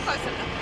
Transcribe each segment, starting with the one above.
Close enough.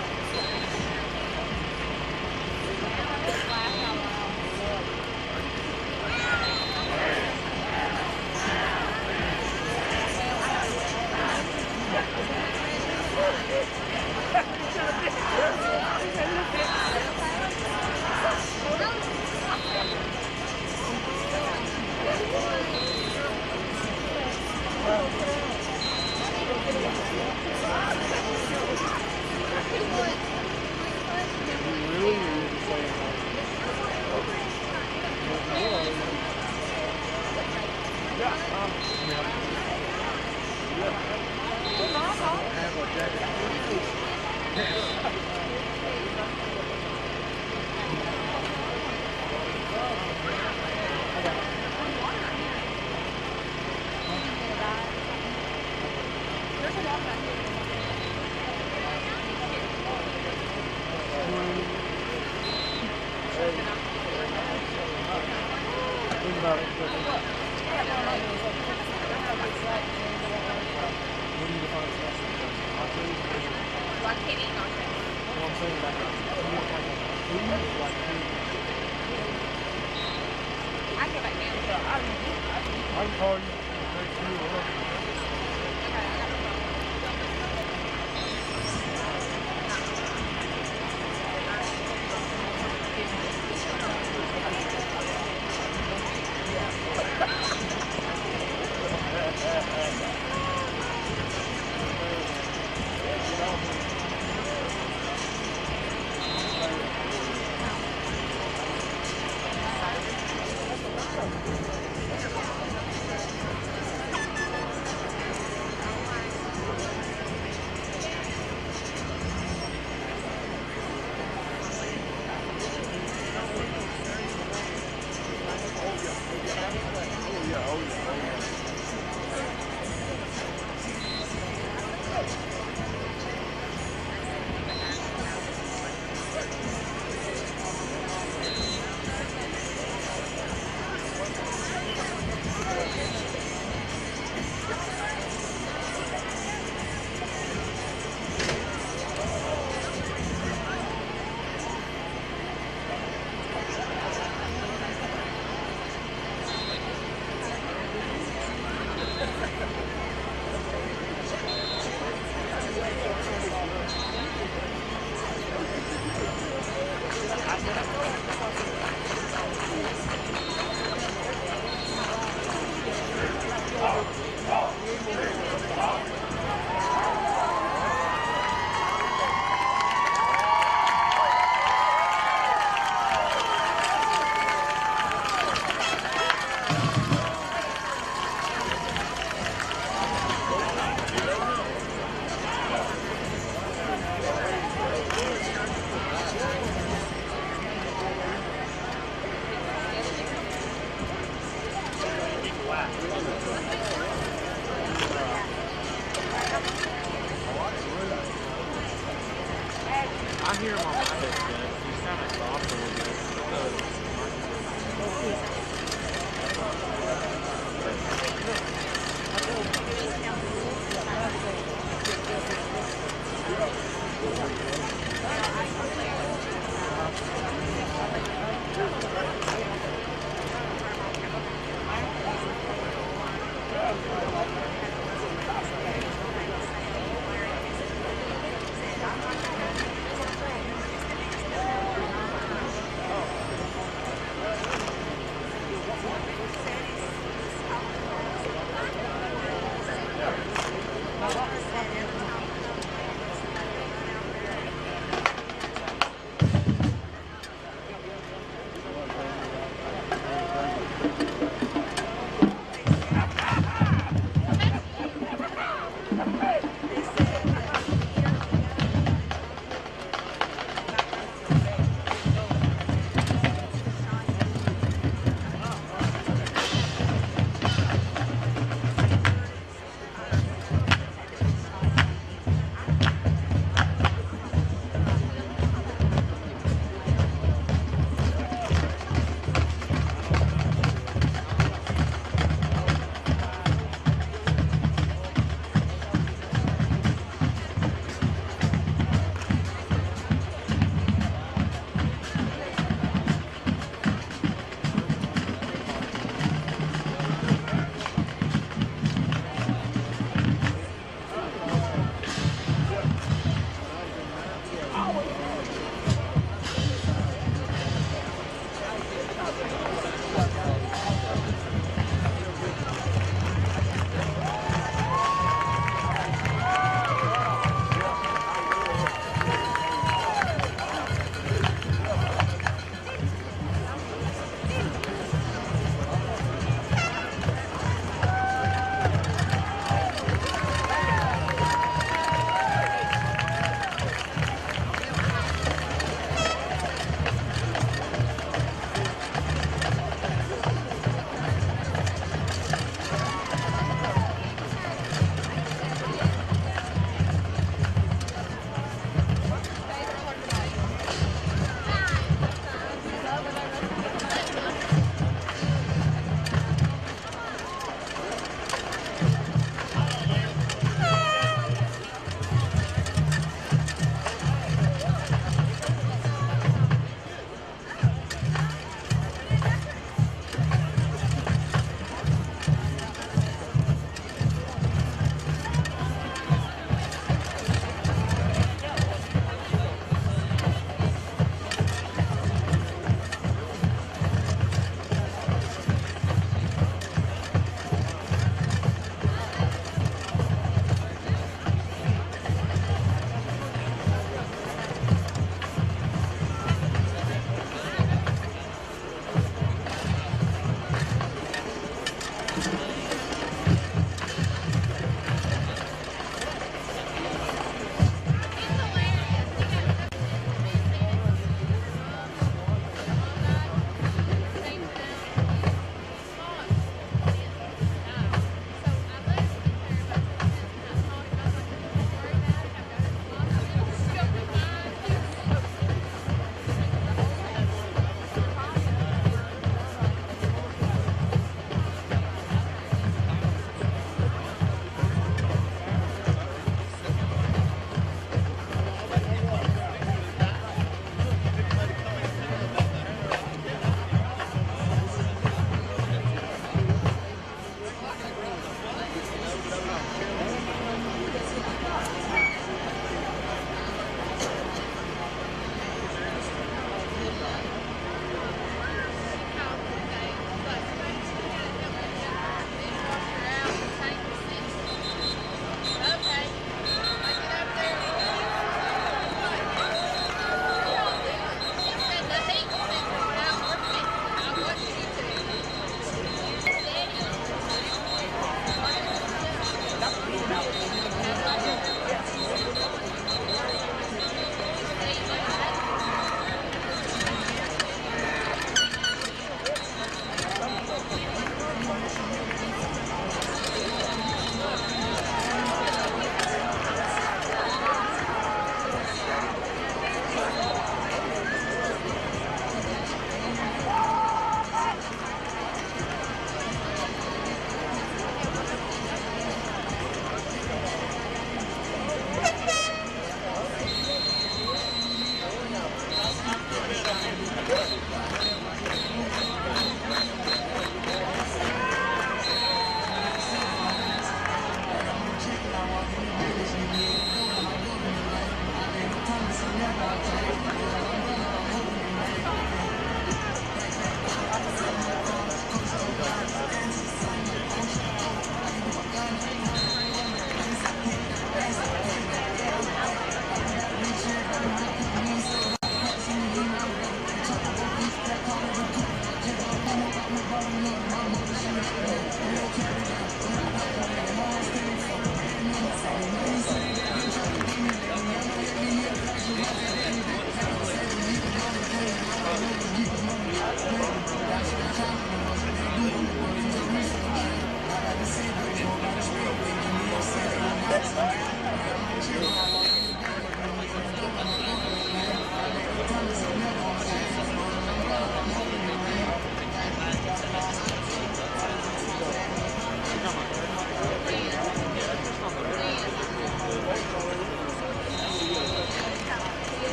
I hear him on my headset. He's kind of soft a little bit.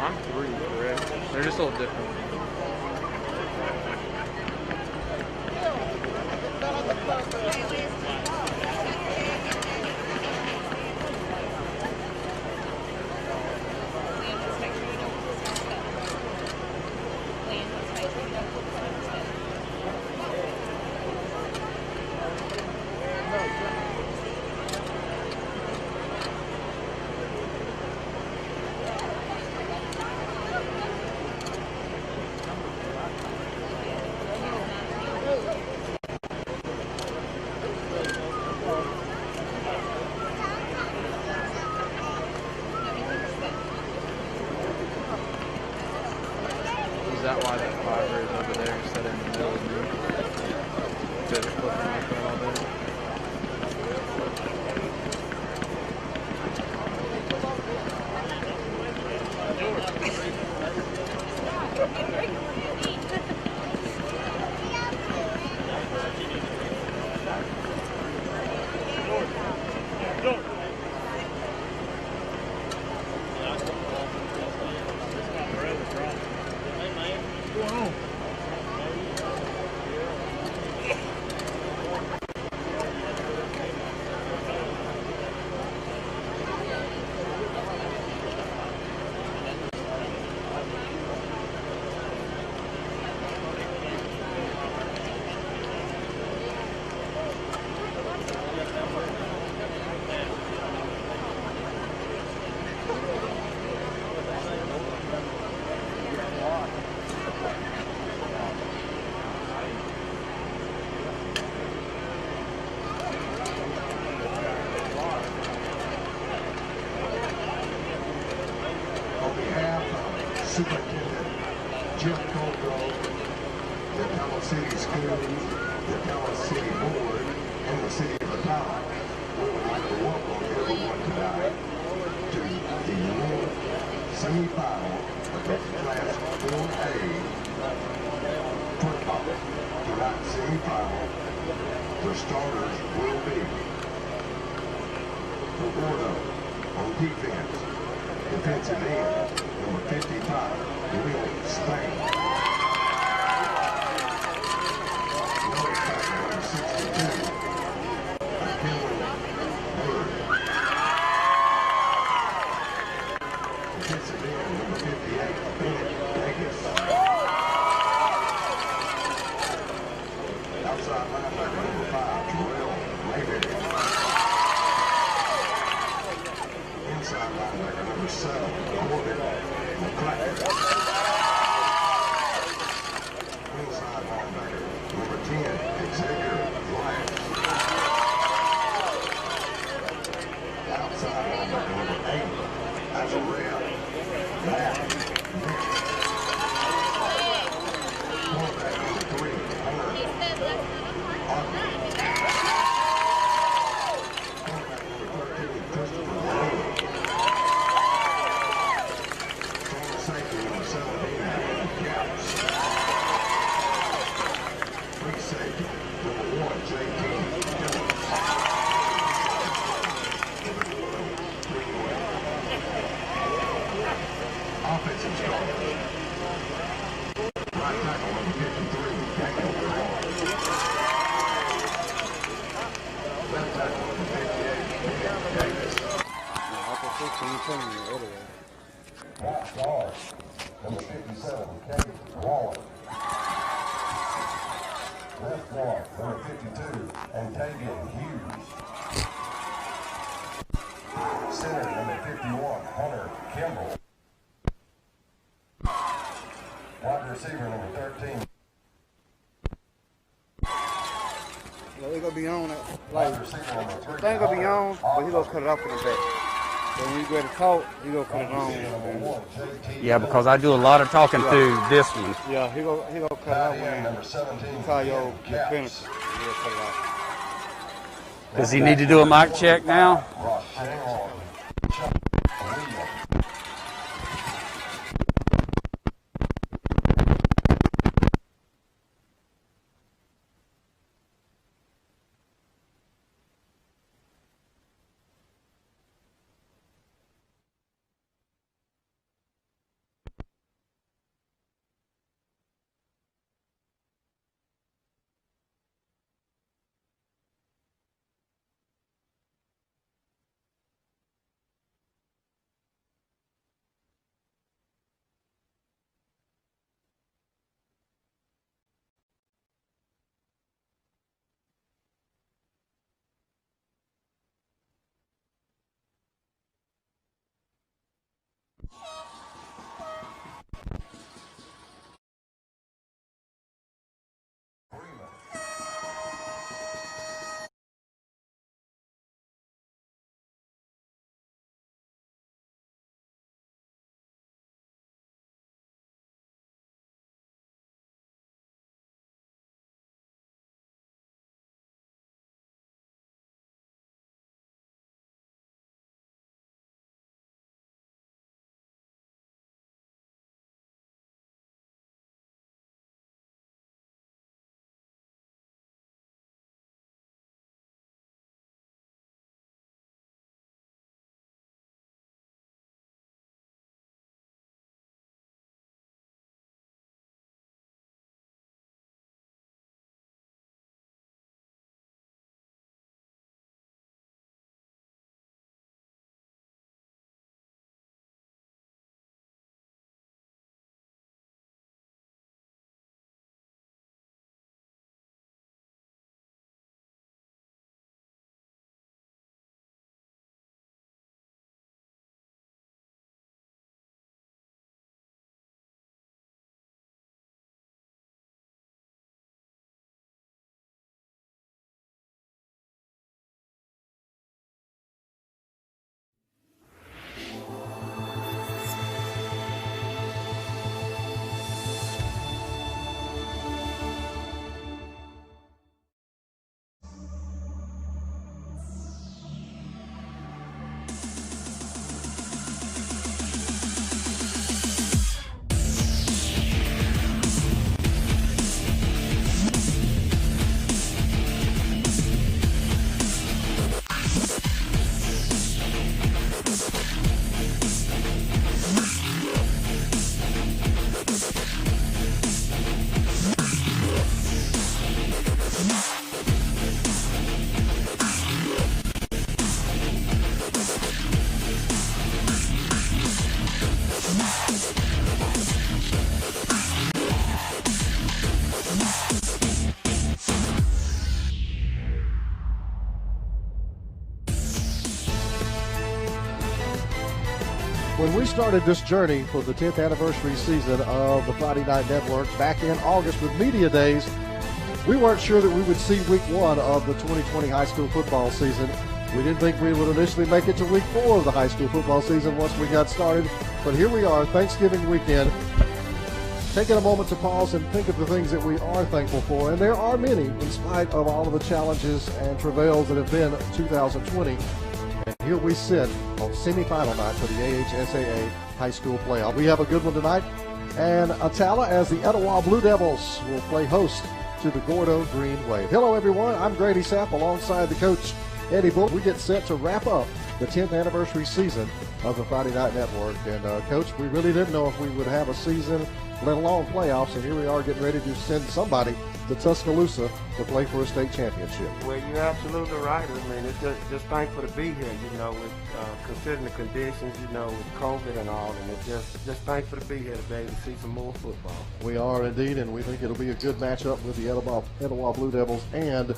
I'm 3, correct? They're just a little different. Superintendent Jim Gordo, the Attalla City Schools, the Attalla City Board, and the City of Attalla, we would like to welcome everyone tonight to the unit semi-final of the Class 4A football. Tonight's semi-final, the starters will be for Gordo on defense, defensive end, number 55, Will Spain. Nose tackle, number 62, Attalla. Defensive end, number 58, Bennett Davis. Outside linebacker, number 5, Terrell Mayberry. Inside linebacker, number 7, Corbin McCracken. Inside linebacker, number 10, Xavier Glass. Outside linebacker, number 8, Azariah Matt Nick. Quarterback, number 3, Hunter Arthur. Quarterback, number 13, Christopher Lee. Strong safety, number 17, Caps. Free safety, number 1, J.T. Phillips. Green Wave. Offensive starters. Right tackle, number 53, Daniel Hall. Left tackle, number 58, Bennett Davis. Right guard, number 57, Kate Waller. Left guard, number 52, Antavian Hughes. Center, number 51, Hunter Kimball. Wide receiver, number 13. He gonna be on it. Like, Wide receiver, number 3. the thing gonna be on, but he gonna cut it off in the back. So when you go to talk, he gonna cut it on. Yeah, because I do a lot of talking through this one. Yeah, he gonna cut it off when Number 17. you call your Caps. penalty. He'll cut it off. Does he need to do a mic check now? Ross Chuck Williams. When we started this journey for the 10th anniversary season of the Friday Night Network back in August with Media Days, we weren't sure that we would see week 1 of the 2020 high school football season. We didn't think we would initially make it to week 4 of the high school football season once we got started. But here we are, Thanksgiving weekend, taking a moment to pause and think of the things that we are thankful for. And there are many, in spite of all of the challenges and travails that have been 2020. And here we sit on semifinal night for the AHSAA high school playoff. We have a good one tonight. And Attalla, as the Etowah Blue Devils, will play host to the Gordo Green Wave. Hello, everyone. I'm Grady Sapp alongside the coach, Eddie Bull. We get set to wrap up the 10th anniversary season of the Friday Night Network. And, Coach, we really didn't know if we would have a season, let alone playoffs. And here we are getting ready to send somebody to Tuscaloosa to play for a state championship. Well, you're absolutely right. I mean, it's just thankful to be here, you know, with considering the conditions, you know, with COVID and all, and it's just thankful to be here today to see some more football. We are indeed, and we think it'll be a good matchup with the Etowah Blue Devils and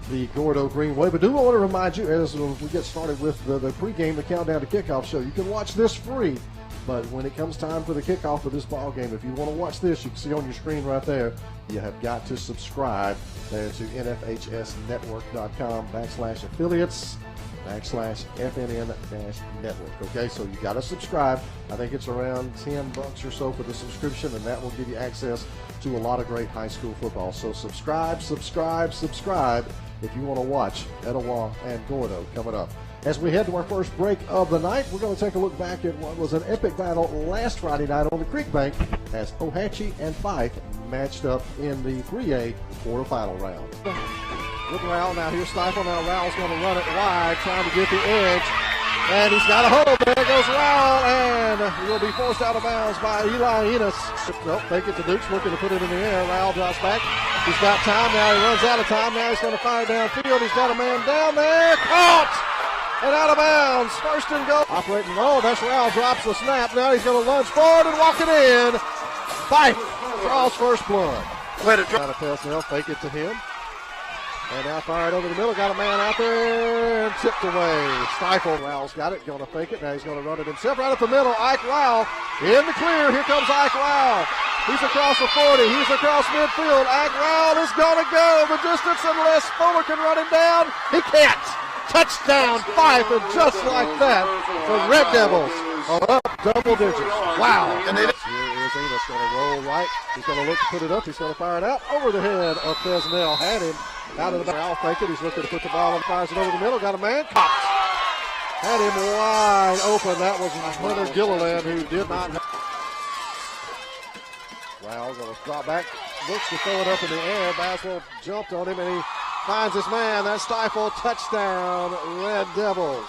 the Gordo Green Wave. But I do want to remind you, as we get started with the pregame, the countdown to kickoff show, you can watch this free. But when it comes time for the kickoff of this ball game, if you want to watch this, you can see on your screen right there, you have got to subscribe there to nfhsnetwork.com/affiliates/FNN-network. Okay, so you got to subscribe. I think it's around $10 or so for the subscription, and that will give you access to a lot of great high school football. So subscribe if you want to watch Etowah and Gordo coming up. As we head to our first break of the night, we're going to take a look back at what was an epic battle last Friday night on the Creek Bank as Ohatchee and Fife matched up in the 3A quarterfinal round. With Rowell now, here's Stifle. Now Rowell's going to run it wide, trying to get the edge. And he's got a hold. There goes Rowell, and he will be forced out of bounds by Eli Enos. Nope, take it to Dukes, looking to put it in the air. Rowell drops back. He's got time now. He runs out of time. Now he's going to fire downfield. He's got a man down there. Caught! And out of bounds. First and goal. Operating low. That's Rowell drops the snap. Now he's going to lunge forward and walk it in. Fife draws first blood. Way to try to pass now. Fake it to him. And now fired over the middle. Got a man out there and tipped away. Stifled. Rowell's got it. Going to fake it. Now he's going to run it himself right up the middle. Ike Rowell in the clear. Here comes Ike Rowell. He's across the 40. He's across midfield. Ike Rowell is going to go the distance unless Fuller can run him down. He can't. Touchdown, Fife, and just like that, the Red Devils are up double digits. Wow. And here is Enos going to roll right. He's going to look to put it up. He's going to fire it out over the head of Fesnell. Had him out of the back. I'll fake it. He's looking to put the ball and fires it over the middle. Got a man. Copped. Had him wide open. That was Hunter Gilliland, who did not have. Wow, going to drop back. Looks to throw it up in the air. Baswell jumped on him, and he finds his man. That Stifle. Touchdown, Red Devils.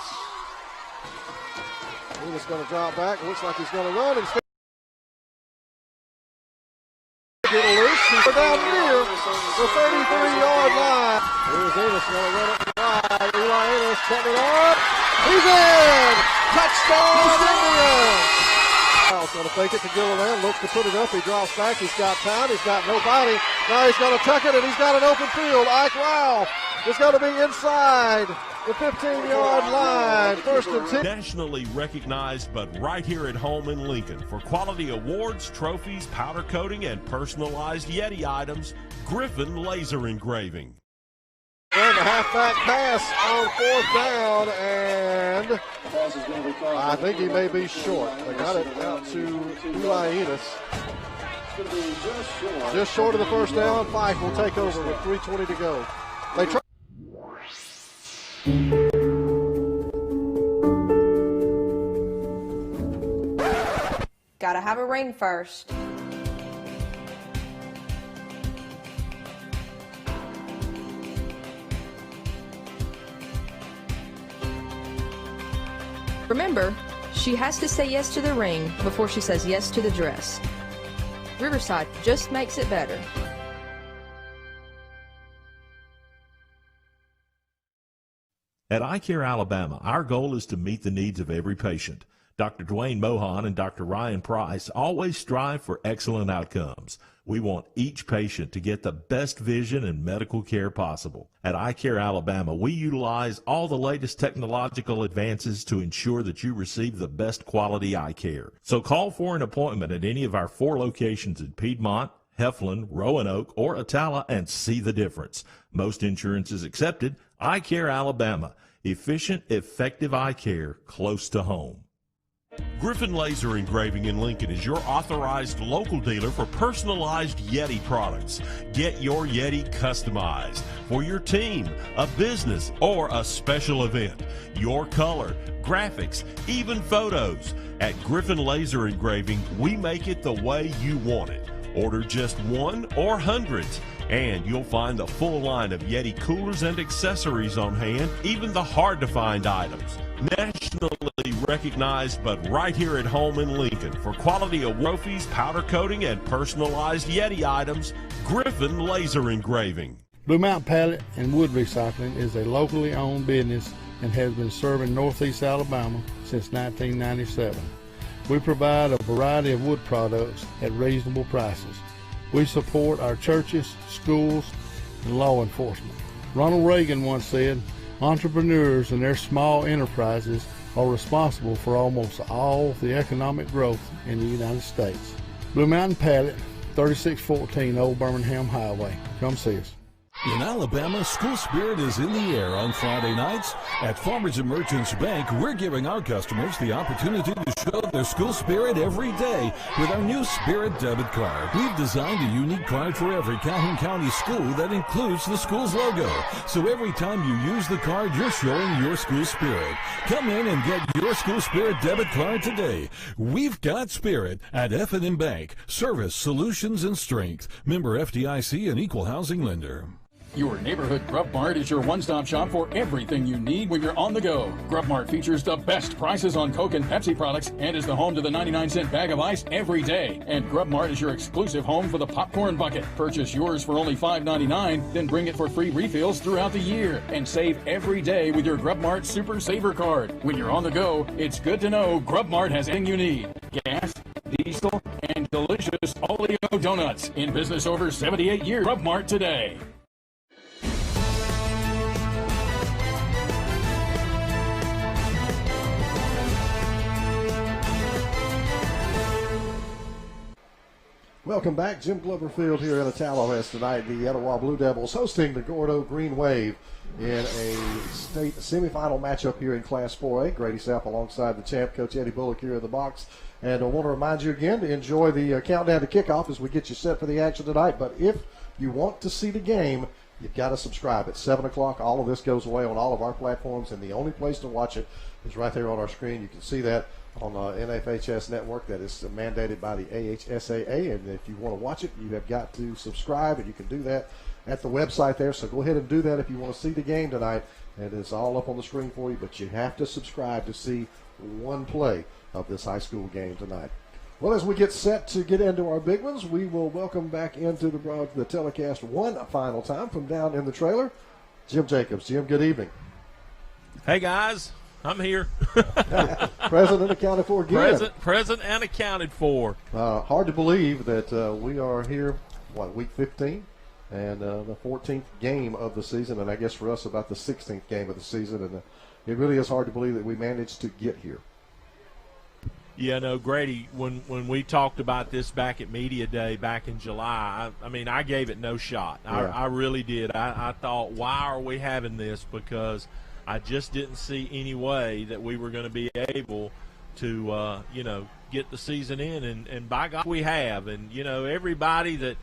He's going to drop back. Looks like he's going to run and get a loose. He's down near the 33-yard line. Here's Enos going to run it wide. Eli Enos cutting it up. He's in. Touchdown, Indians. Rowell's going to fake it to Gilliland. Looks to put it up. He drops back. He's got time. He's got nobody. Now he's going to tuck it, and he's got an open field. Ike Rowell is going to be inside the 15-yard line. First and 10. Nationally recognized, but right here at home in Lincoln for quality awards, trophies, powder coating, and personalized Yeti items, Griffin Laser Engraving. And the halfback pass on fourth down, and I think he may be short. They got it out to Eli Enos. Just short of the first down. Fife will take over with 3:20 to go. They try. Gotta have a ring first. Remember, she has to say yes to the ring before she says yes to the dress. Riverside just makes it better. At iCare Alabama, our goal is to meet the needs of every patient. Dr. Dwayne Mohan and Dr. Ryan Price always strive for excellent outcomes. We want each patient to get the best vision and medical care possible. At Eye Care Alabama, we utilize all the latest technological advances to ensure that you receive the best quality eye care. So call for an appointment at any of our 4 locations in Piedmont, Heflin, Roanoke, or Attalla and see the difference. Most insurance is accepted. Eye Care Alabama. Efficient, effective eye care close to home. Griffin Laser Engraving in Lincoln is your authorized local dealer for personalized Yeti products. Get your Yeti customized for your team, a business, or a special event. Your color, graphics, even photos. At Griffin Laser Engraving, we make it the way you want it. Order just one or hundreds, and you'll find the full line of Yeti coolers and accessories on hand, even the hard-to-find items. Nationally recognized, but right here at home in Lincoln for quality of trophies, powder coating, and personalized Yeti items, Griffin Laser Engraving. Blue Mountain Pallet and Wood Recycling is a locally owned business and has been serving Northeast Alabama since 1997. We provide a variety of wood products at reasonable prices. We support our churches, schools, and law enforcement. Ronald Reagan once said, entrepreneurs and their small enterprises are responsible for almost all the economic growth in the United States. Blue Mountain Pallet, 3614 Old Birmingham Highway. Come see us. In Alabama, school spirit is in the air on Friday nights. At Farmers and Merchants Bank, we're giving our customers the opportunity to show their school spirit every day with our new Spirit debit card. We've designed a unique card for every Calhoun County school that includes the school's logo. So every time you use the card, you're showing your school spirit. Come in and get your school spirit debit card today. We've got spirit at FNN Bank. Service, solutions, and strength. Member FDIC and equal housing lender. Your neighborhood Grub Mart is your one-stop shop for everything you need when you're on the go. Grub Mart features the best prices on Coke and Pepsi products and is the home to the 99-cent bag of ice every day. And Grub Mart is your exclusive home for the popcorn bucket. Purchase yours for only $5.99, then bring it for free refills throughout the year. And save every day with your Grub Mart Super Saver card. When you're on the go, it's good to know Grub Mart has everything you need. Gas, diesel, and delicious Oleo donuts. In business over 78 years. Grub Mart today. Welcome back. Jim Glover Field here in Attalla has tonight the Etowah Blue Devils hosting the Gordo Green Wave in a state semifinal matchup here in Class 4A. Grady Sapp alongside the champ, Coach Eddie Bullock here in the box. And I want to remind you again to enjoy the countdown to kickoff as we get you set for the action tonight. But if you want to see the game, you've got to subscribe at 7 o'clock. All of this goes away on all of our platforms, and the only place to watch it is right there on our screen. You can see that on the NFHS network that is mandated by the AHSAA. And if you want to watch it, you have got to subscribe, and you can do that at the website there. So go ahead and do that if you want to see the game tonight. And it's all up on the screen for you, but you have to subscribe to see one play of this high school game tonight. Well, as we get set to get into our big ones, we will welcome back into the telecast one final time from down in the trailer, Jim Jacobs. Jim, good evening. Hey, guys. I'm here. Present and accounted for again. Present and accounted for. Hard to believe that we are here, week 15, and the 14th game of the season, and I guess for us about the 16th game of the season, and it really is hard to believe that we managed to get here. Yeah, no, Grady, when we talked about this back at Media Day back in July, I mean, I gave it no shot. Yeah. I really did. I thought, why are we having this? Because I just didn't see any way that we were going to be able to, get the season in. And by God, we have. And, everybody that,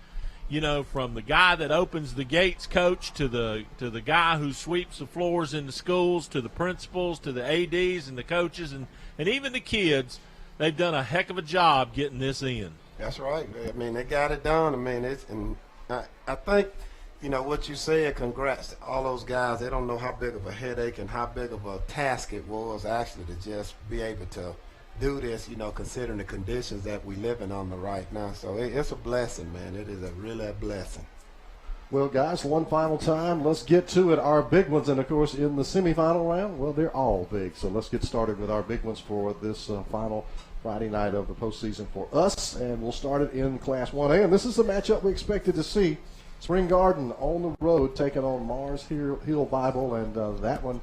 from the guy that opens the gates coach to the guy who sweeps the floors in the schools, to the principals, to the ADs and the coaches, and even the kids, they've done a heck of a job getting this in. That's right. I mean, they got it done. I mean, I think, what you said, congrats to all those guys. They don't know how big of a headache and how big of a task it was actually to just be able to do this, considering the conditions that we live in on the right now. So it's a blessing, man. It is really a blessing. Well, guys, one final time. Let's get to it. Our big ones, and, of course, in the semifinal round, well, they're all big. So let's get started with our big ones for this final Friday night of the postseason for us. And we'll start it in Class 1A. And this is the matchup we expected to see. Spring Garden on the road taking on Mars Hill Bible. And that one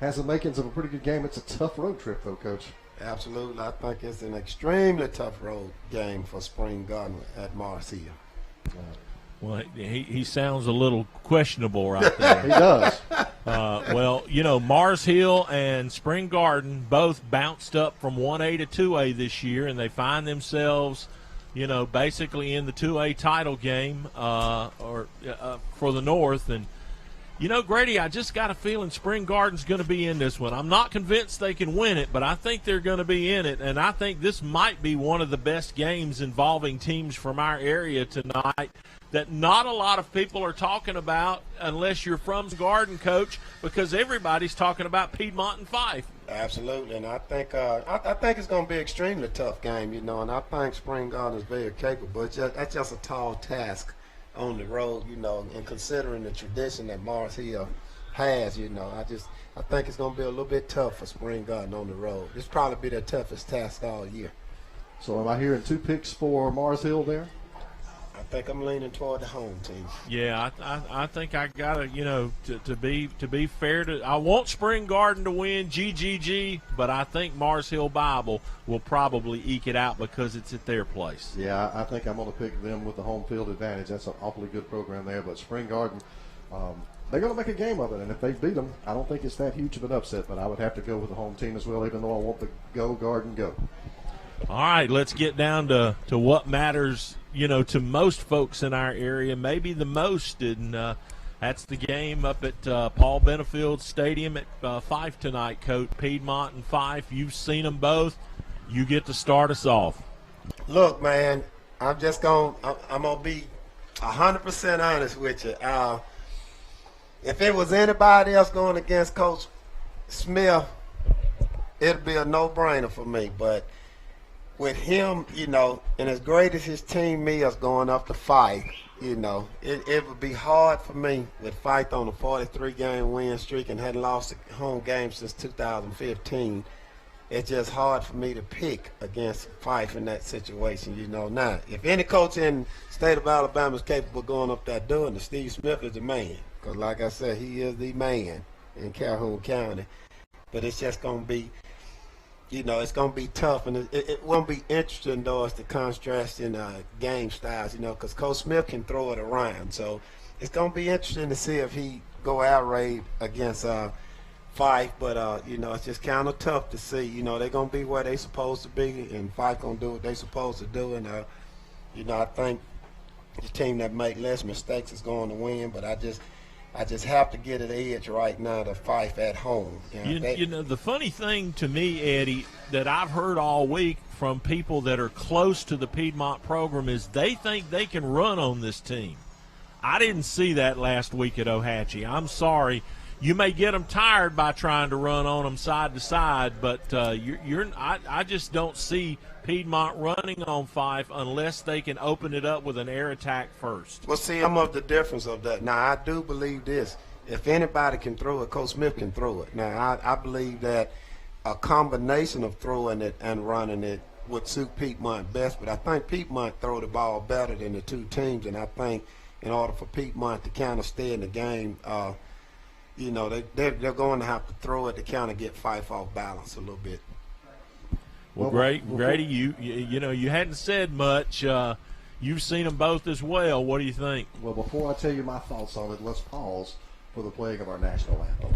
has the makings of a pretty good game. It's a tough road trip, though, Coach. Absolutely. I think it's an extremely tough road game for Spring Garden at Mars Hill. Well, he sounds a little questionable right there. He does. Well, you know, Mars Hill and Spring Garden both bounced up from 1A to 2A this year, and they find themselves, you know, basically in the 2A title game for the North. And, you know, Grady, I just got a feeling Spring Garden's going to be in this one. I'm not convinced they can win it, but I think they're going to be in it, and I think this might be one of the best games involving teams from our area tonight that not a lot of people are talking about unless you're from Garden, Coach, because everybody's talking about Piedmont and Fife. Absolutely, and I think it's going to be an extremely tough game, you know, and I think Spring Garden is very capable. That's just a tall task on the road, you know, and considering the tradition that Mars Hill has, you know, I think it's going to be a little bit tough for Spring Garden on the road. This probably be their toughest task all year. So am I hearing 2 picks for Mars Hill there? I think I'm leaning toward the home team. Yeah, I think I gotta, you know, to be fair to, I want Spring Garden to win, GGG, but I think Mars Hill Bible will probably eke it out because it's at their place. Yeah, I think I'm going to pick them with the home field advantage. That's an awfully good program there. But Spring Garden, they're going to make a game of it, and if they beat them, I don't think it's that huge of an upset. But I would have to go with the home team as well, even though I want the Go Garden Go. All right, let's get down to what matters, you know, to most folks in our area, maybe the most, and that's the game up at Paul Benefield Stadium at Fife tonight, Coach. Piedmont and Fife, you've seen them both. You get to start us off. Look, man, I'm going to be 100% honest with you. If it was anybody else going against Coach Smith, it'd be a no-brainer for me, but with him, you know, and as great as his team is going up to Fife, you know, it would be hard for me with Fife on a 43-game win streak and hadn't lost a home game since 2015. It's just hard for me to pick against Fife in that situation, you know. Now, if any coach in the state of Alabama is capable of going up there doing it, Steve Smith is the man. Because, like I said, he is the man in Calhoun County. But it's just going to be, you know, it's going to be tough, and it won't be interesting, though, as the contrast in game styles, you know, because Coach Smith can throw it around. So it's going to be interesting to see if he go out raid against Fife, but, you know, it's just kind of tough to see. You know, they're going to be where they're supposed to be, and Fife going to do what they're supposed to do. And, you know, I think the team that make less mistakes is going to win, but I just have to get an edge right now to Fife at home. You know, the funny thing to me, Eddie, that I've heard all week from people that are close to the Piedmont program is they think they can run on this team. I didn't see that last week at Ohatchee. I'm sorry. You may get them tired by trying to run on them side to side, but I just don't see Piedmont running on Fife unless they can open it up with an air attack first. Well, see, I'm of the difference of that. Now, I do believe this. If anybody can throw it, Coach Smith can throw it. Now, I believe that a combination of throwing it and running it would suit Piedmont best, but I think Piedmont throw the ball better than the two teams, and I think in order for Piedmont to kind of stay in the game, you know, they're going to have to throw it to kind of get Fife off balance a little bit. Well, Grady, you know, you hadn't said much. You've seen them both as well. What do you think? Well, before I tell you my thoughts on it, let's pause for the playing of our national anthem.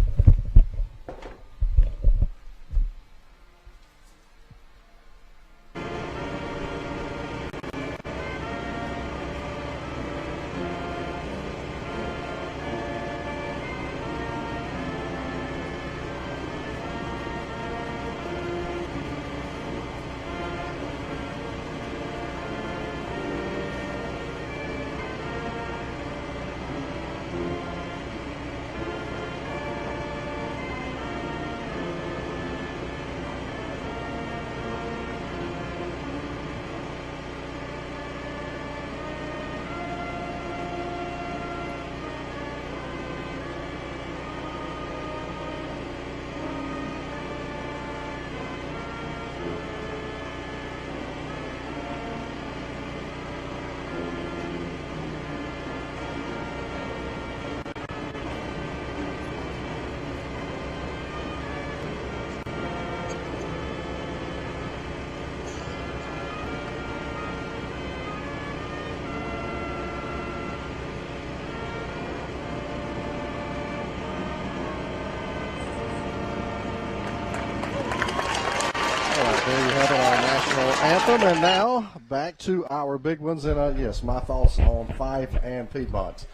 There you have it, our national anthem. And now back to our big ones. And yes, my thoughts on Fife and Piedmont.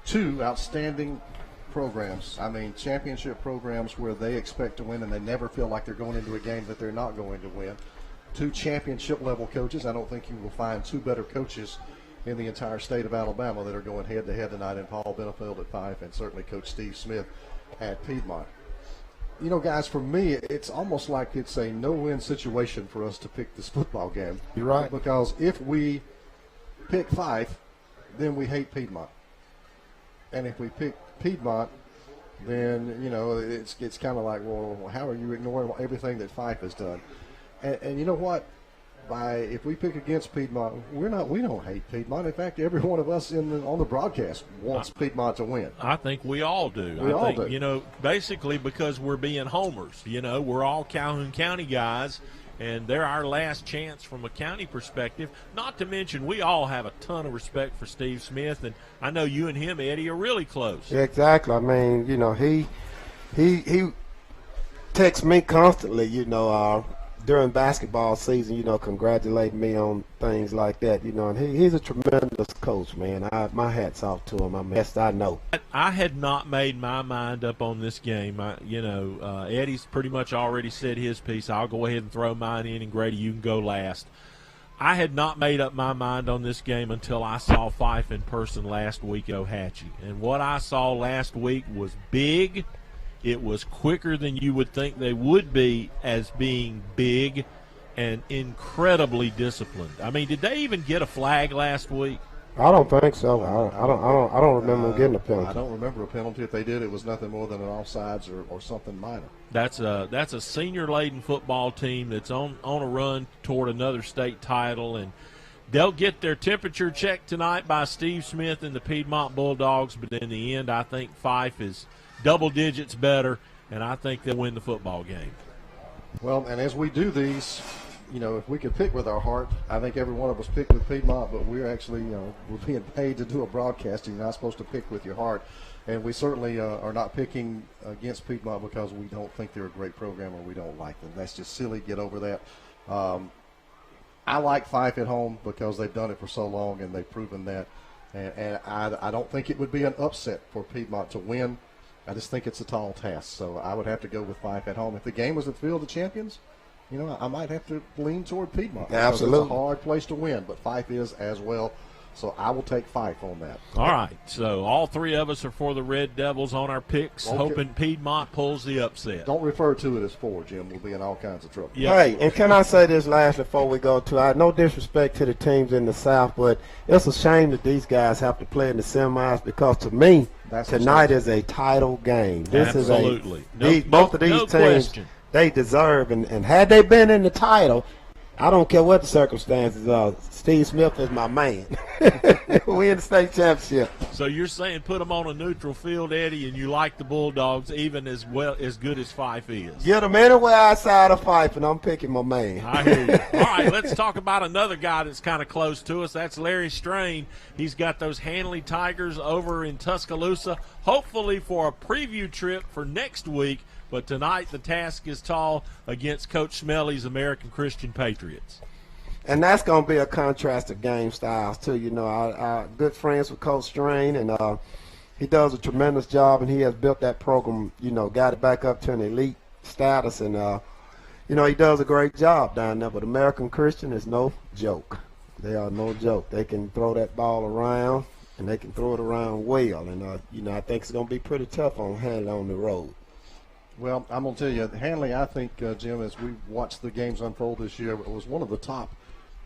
Two outstanding programs. I mean, championship programs where they expect to win and they never feel like they're going into a game that they're not going to win. Two championship level coaches. I don't think you will find two better coaches in the entire state of Alabama that are going head to head tonight, in Paul Benefield at Fife and certainly Coach Steve Smith at Piedmont. You know, guys, for me, it's almost like it's a no-win situation for us to pick this football game. You're right. Because if we pick Fife, then we hate Piedmont. And if we pick Piedmont, then, you know, it's kind of like, well, how are you ignoring everything that Fife has done? And you know what? If we pick against Piedmont, we don't hate Piedmont. In fact, every one of us on the broadcast wants Piedmont to win. I think we all do. We all do. You know, basically because we're being homers. You know, we're all Calhoun County guys, and they're our last chance from a county perspective. Not to mention, we all have a ton of respect for Steve Smith, and I know you and him, Eddie, are really close. Exactly. I mean, you know, he texts me constantly, you know, during basketball season, you know, congratulating me on things like that, you know, and he's a tremendous coach, man. My hat's off to him. I'm best I know. I had not made my mind up on this game. Eddie's pretty much already said his piece. I'll go ahead and throw mine in, and Grady, you can go last. I had not made up my mind on this game until I saw Fife in person last week at Ohatchee. And what I saw last week was big. It was quicker than you would think they would be as being big and incredibly disciplined. I mean, did they even get a flag last week? I don't think so. I don't remember them getting a penalty. I don't remember a penalty. If they did, it was nothing more than an offsides or something minor. That's a senior-laden football team that's on a run toward another state title, and they'll get their temperature checked tonight by Steve Smith and the Piedmont Bulldogs, but in the end, I think Fife is double digits better, and I think they'll win the football game. Well, and as we do these, you know, if we could pick with our heart, I think every one of us picked with Piedmont, but we're actually, you know, we're being paid to do a broadcasting. You're not supposed to pick with your heart. And we certainly are not picking against Piedmont because we don't think they're a great program or we don't like them. That's just silly. Get over that. I like Fife at home because they've done it for so long and they've proven that. And I don't think it would be an upset for Piedmont to win. I just think it's a tall task. So I would have to go with Fife at home. If the game was at Field of Champions, you know, I might have to lean toward Piedmont. Absolutely. It's a hard place to win, but Fife is as well. So I will take Fife on that. All right. So all three of us are for the Red Devils on our picks, hoping Piedmont pulls the upset. Don't refer to it as 4, Jim. We'll be in all kinds of trouble. Yep. Hey, and can I say this last before we go to no disrespect to the teams in the South, but it's a shame that these guys have to play in the semis because to me, tonight is a title game. This Absolutely. is both of these teams, they deserve, and had they been in the title, I don't care what the circumstances are. Steve Smith is my man. We in the state championship. So you're saying put them on a neutral field, Eddie, and you like the Bulldogs even as good as Fife is? Get them anywhere outside of Fife, and I'm picking my man. I hear you. All right, let's talk about another guy that's kind of close to us. That's Larry Strain. He's got those Hanley Tigers over in Tuscaloosa, hopefully for a preview trip for next week. But tonight the task is tall against Coach Smelly's American Christian Patriots. And that's going to be a contrast of game styles, too. You know, I'm good friends with Coach Strain, and he does a tremendous job, and he has built that program, you know, got it back up to an elite status. And, you know, he does a great job down there. But American Christian is no joke. They are no joke. They can throw that ball around, and they can throw it around well. And, you know, I think it's going to be pretty tough on Hanley on the road. Well, I'm going to tell you, Hanley, I think, Jim, as we watched the games unfold this year, it was one of the top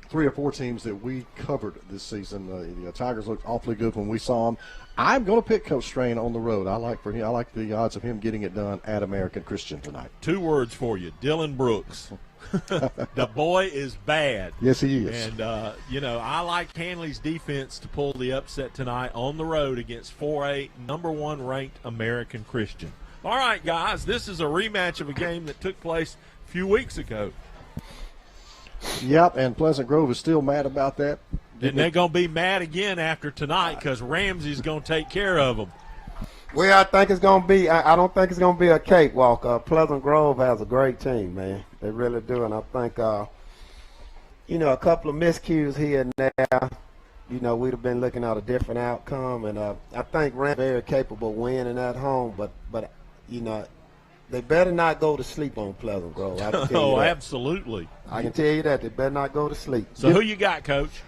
3 or 4 teams that we covered this season. The Tigers looked awfully good when we saw them. I'm going to pick Coach Strain on the road. I like the odds of him getting it done at American Christian tonight. 2 words for you, Dylan Brooks. The boy is bad. Yes, he is. And, you know, I like Hanley's defense to pull the upset tonight on the road against 4A, number 1 ranked American Christian. All right, guys, this is a rematch of a game that took place a few weeks ago. Yep, and Pleasant Grove is still mad about that. And they're going to be mad again after tonight because Ramsey's going to take care of them. Well, I think it's going to be – I don't think it's going to be a cakewalk. Pleasant Grove has a great team, man. They really do. And I think, you know, a couple of miscues here and there, you know, we'd have been looking at a different outcome. And I think Rams are very capable of winning at home. But you know, they better not go to sleep on Pleasant Grove. I can tell you that. Absolutely. I can tell you that. They better not go to sleep. So who you got, Coach?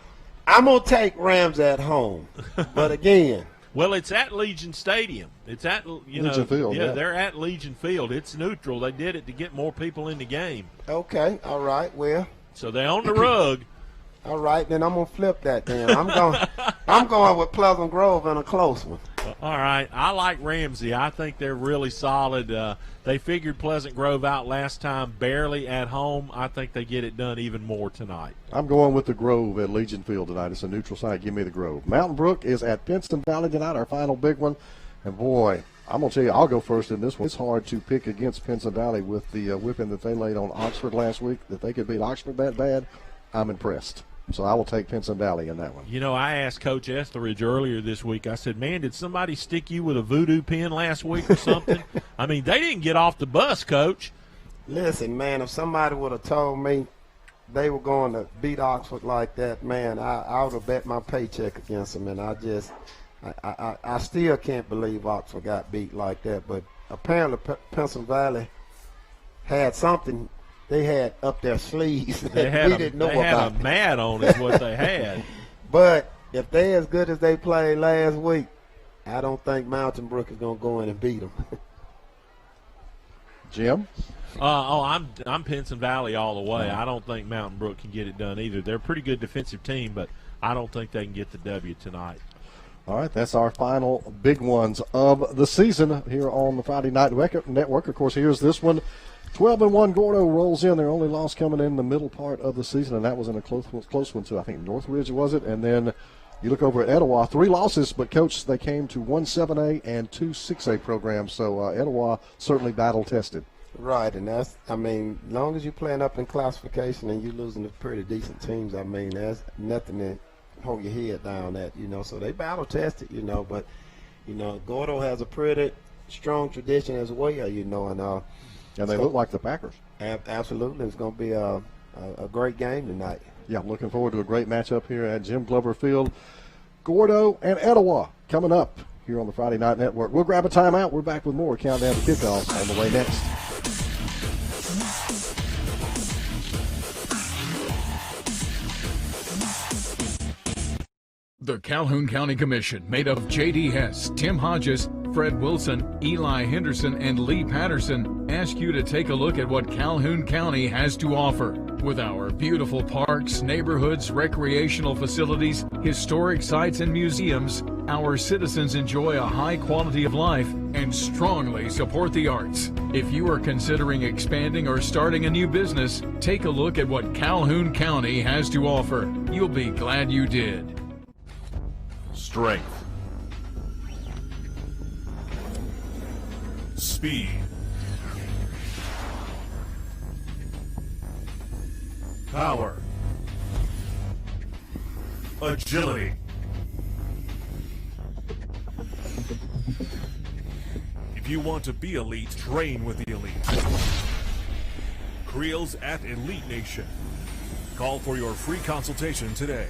I'm going to take Rams at home. But again. Well, it's at Legion Stadium. It's at, Legion Field. Yeah, they're at Legion Field. It's neutral. They did it to get more people in the game. Okay. All right. Well. So they own the rug. All right. Then I'm going to flip that then. I'm going with Pleasant Grove in a close one. All right. I like Ramsey. I think they're really solid. They figured Pleasant Grove out last time, barely at home. I think they get it done even more tonight. I'm going with the Grove at Legion Field tonight. It's a neutral site. Give me the Grove. Mountain Brook is at Pinson Valley tonight, our final big one. And, boy, I'm going to tell you, I'll go first in this one. It's hard to pick against Pinson Valley with the whipping that they laid on Oxford last week. That they could beat Oxford that bad, I'm impressed. So I will take Pinson Valley in that one. You know, I asked Coach Etheridge earlier this week, I said, man, did somebody stick you with a voodoo pin last week or something? I mean, they didn't get off the bus, Coach. Listen, man, if somebody would have told me they were going to beat Oxford like that, man, I would have bet my paycheck against them. And I still can't believe Oxford got beat like that. But apparently Pinson Valley had something they had up their sleeves that we didn't know about. They had a mat on is what they had. But if they're as good as they played last week, I don't think Mountain Brook is going to go in and beat them. Jim? I'm Pinson Valley all the way. I don't think Mountain Brook can get it done either. They're a pretty good defensive team, but I don't think they can get the W tonight. All right, that's our final big ones of the season here on the Friday Night Network. Of course, here's this one. 12-1 Gordo rolls in. Their only loss coming in the middle part of the season, and that was in a close one, too. I think Northridge was it. And then you look over at Etowah, 3 losses, but, Coach, they came to 1 7A and 2 6A programs. So Etowah certainly battle-tested. Right, and that's, I mean, as long as you're playing up in classification and you're losing to pretty decent teams, I mean, there's nothing to hold your head down at, you know. So they battle-tested, you know. But, you know, Gordo has a pretty strong tradition as well, you know, and they look like the Packers. Absolutely. It's going to be a great game tonight. Yeah, I'm looking forward to a great matchup here at Jim Glover Field. Gordo and Etowah coming up here on the Friday Night Network. We'll grab a timeout. We're back with more Countdown to Kickoff on the way next. The Calhoun County Commission, made of J.D. Hess, Tim Hodges, Fred Wilson, Eli Henderson, and Lee Patterson, ask you to take a look at what Calhoun County has to offer. With our beautiful parks, neighborhoods, recreational facilities, historic sites, and museums, our citizens enjoy a high quality of life and strongly support the arts. If you are considering expanding or starting a new business, take a look at what Calhoun County has to offer. You'll be glad you did. Strength. Speed. Power. Agility. If you want to be elite, train with the elite. Creels at Elite Nation. Call for your free consultation today.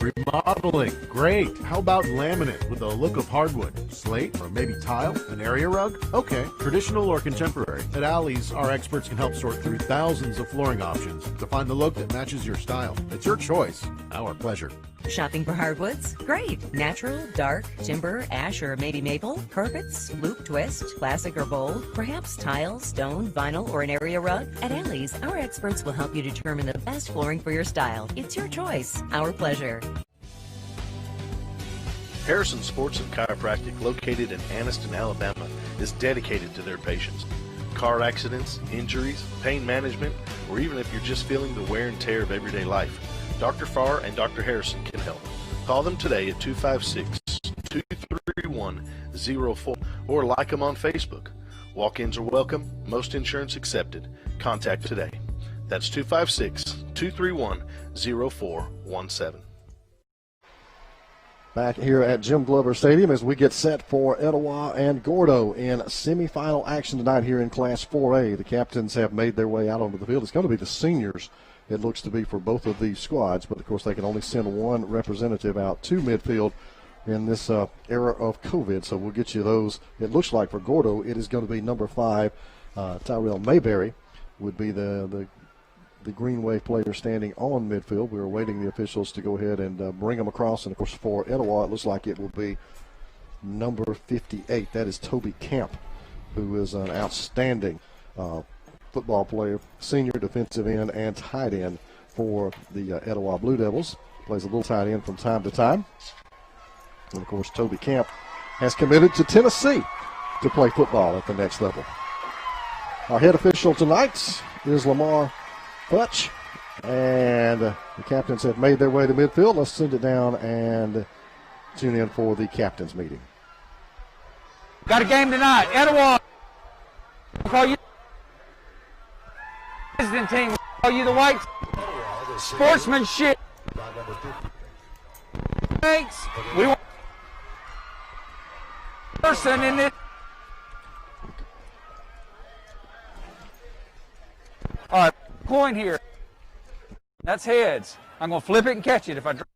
Remodeling, great. How about laminate with a look of hardwood? Slate or maybe tile? An area rug? Okay. Traditional or contemporary? At Alley's, our experts can help sort through thousands of flooring options to find the look that matches your style. It's your choice. Our pleasure. Shopping for hardwoods? Great. Natural, dark, timber, ash, or maybe maple, carpets, loop twist, classic or bold, perhaps tile, stone, vinyl, or an area rug? At Alley's, our experts will help you determine the best flooring for your style. It's your choice. Our pleasure. Harrison Sports and Chiropractic, located in Anniston, Alabama, is dedicated to their patients. Car accidents, injuries, pain management, or even if you're just feeling the wear and tear of everyday life, Dr. Farr and Dr. Harrison can help. Call them today at 256-231-04 or like them on Facebook. Walk-ins are welcome, most insurance accepted. Contact today. That's 256-231-0417. Back here at Jim Glover Stadium as we get set for Etowah and Gordo in semifinal action tonight here in Class 4A. The captains have made their way out onto the field. It's going to be the seniors, it looks to be, for both of these squads, but of course they can only send one representative out to midfield in this era of COVID, so we'll get you those. It looks like for Gordo it is going to be number 5, Tyrell Mayberry would be the Green Wave player standing on midfield. We were waiting the officials to go ahead and bring them across. And, of course, for Etowah, it looks like it will be number 58. That is Toby Camp, who is an outstanding football player, senior defensive end and tight end for the Etowah Blue Devils. Plays a little tight end from time to time. And, of course, Toby Camp has committed to Tennessee to play football at the next level. Our head official tonight is Lamar Hutch, and the captains have made their way to midfield. Let's send it down and tune in for the captains meeting. Got a game tonight. Etowah. We'll call you the president team. We'll call you the white sportsmanship. Thanks. We want person in this. All right. Coin here. That's heads. I'm going to flip it and catch it if I drop.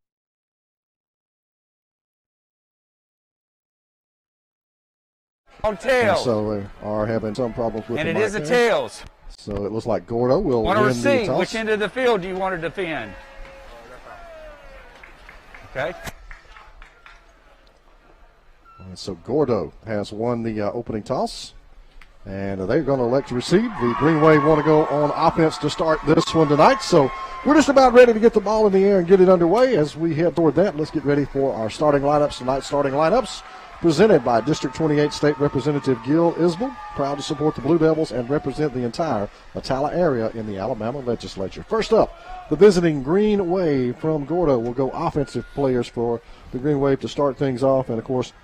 On tails. So we are having some problems with and the it is the there. tails. So it looks like Gordo will Want to win the receive. toss. Which end of the field do you want to defend? Okay. And so Gordo has won the opening toss. And they're going to elect to receive. The Green Wave want to go on offense to start this one tonight. So we're just about ready to get the ball in the air and get it underway. As we head toward that, let's get ready for our starting lineups tonight. Starting lineups presented by District 28 State Representative Gil Isbell, proud to support the Blue Devils and represent the entire Attalla area in the Alabama legislature. First up, the visiting Green Wave from Gordo will go offensive players for the Green Wave to start things off. And, of course,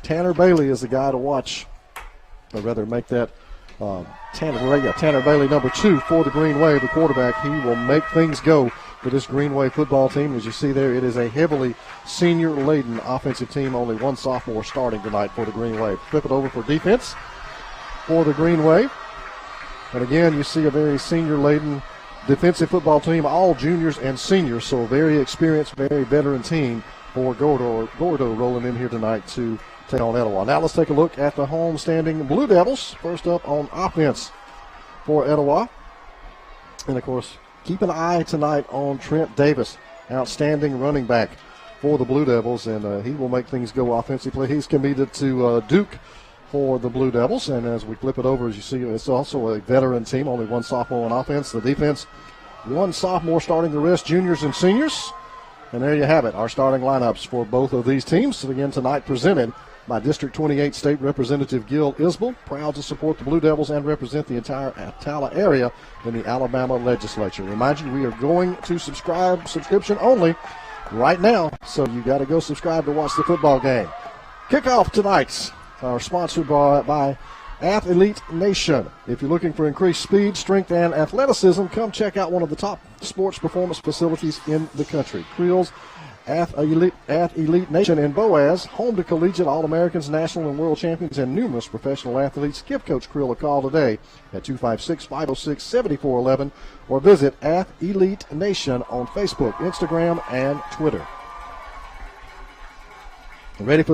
Tanner Bailey is the guy to watch. I'd rather make that Tanner Bailey number 2 for the Green Wave, the quarterback. He will make things go for this Green Wave football team. As you see there, it is a heavily senior-laden offensive team. Only one sophomore starting tonight for the Green Wave. Flip it over for defense for the Green Wave. And again, you see a very senior-laden defensive football team, all juniors and seniors, so a very experienced, very veteran team for Gordo rolling in here tonight to take on Etowah. Now let's take a look at the home standing Blue Devils. First up on offense for Etowah. And, of course, keep an eye tonight on Trent Davis, outstanding running back for the Blue Devils, and he will make things go offensively. He's committed to Duke for the Blue Devils, and as we flip it over, as you see, it's also a veteran team, only one sophomore on offense. The defense, one sophomore starting, the rest juniors and seniors. And there you have it, our starting lineups for both of these teams. So again, tonight presented by District 28 State Representative Gil Isbell, proud to support the Blue Devils and represent the entire Attalla area in the Alabama legislature. Remind you, we are going to subscription only right now, so you got to go subscribe to watch the football game. Kickoff tonight are sponsored by Elite Nation. If you're looking for increased speed, strength, and athleticism, come check out one of the top sports performance facilities in the country. Creel's Elite Nation in Boaz, home to collegiate All-Americans, national and world champions, and numerous professional athletes. Give Coach Creel a call today at 256-506-7411 or visit Elite Nation on Facebook, Instagram, and Twitter. Ready for